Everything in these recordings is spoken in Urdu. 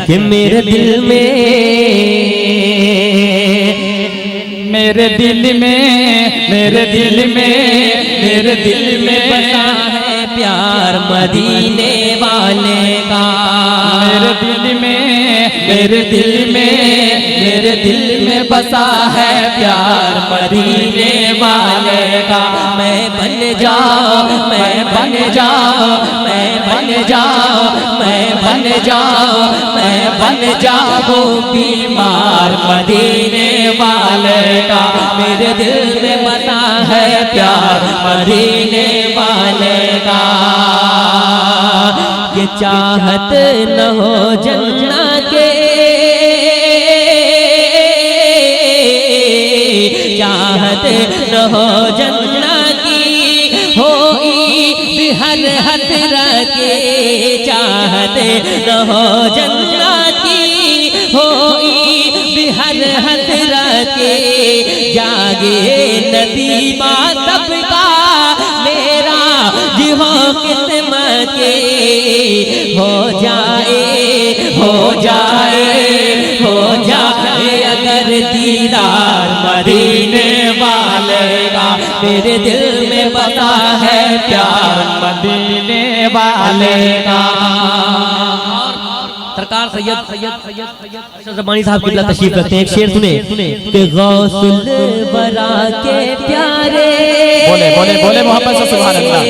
کہ میرے دل میں بسا ہے پیار مدینے والے کا، میرے دل میں بسا ہے پیار مدینے والے کا۔ میں بن جاؤں بیمار مدینے والے کا، میرے دل میں بسا ہے پیار مدینے والے کا۔ یہ چاہت نہ ہو جنت کے، چاہت نہ ہو جنت کی، ہوئی ہر حسرت کے، چاہت نہ ہو جنت کی، ہوئی ہر حسرت کے، جاگے نصیبہ سب کا میرا جی ہو قسمت کے، ہو جائے اگر دیدار مدینے والے کا، میرے دل میں بسا ہے پیار مدینے والے کا۔ سرکار سید زمانی صاحب قبلہ تشریف رکھتے ہیں، ایک شعر سنیں کہ غوث الورا کے پیارے، بولے محمد سے سبحان اللہ،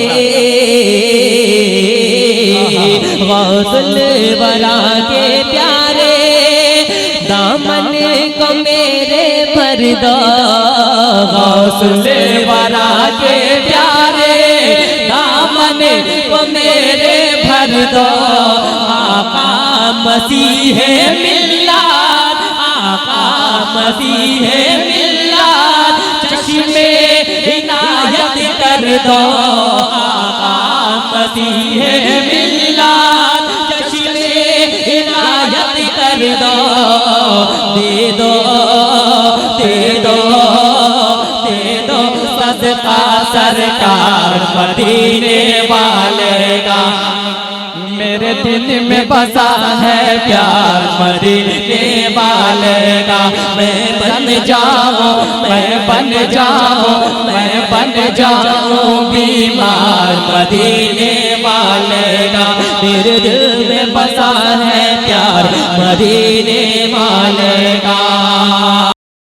غوث الورا کے پیارے دامن کو میرے بھر دو، غوث الورا کے پیارے دامن کو میرے بھر دو، آقا مسیح ملت، آقا مسیح ملت چشمے عنایت کر دو، آقا مسیح ملت چشمے عنایت کر دو، دے دو صدقہ سرکار مدینے والے کا، میرے دل میں بسا ہے پیار مدینے والے کا۔ میں بن جاؤں بیمار مدینے والے کا، میرے دل میں بسا ہے پیار مدینے والے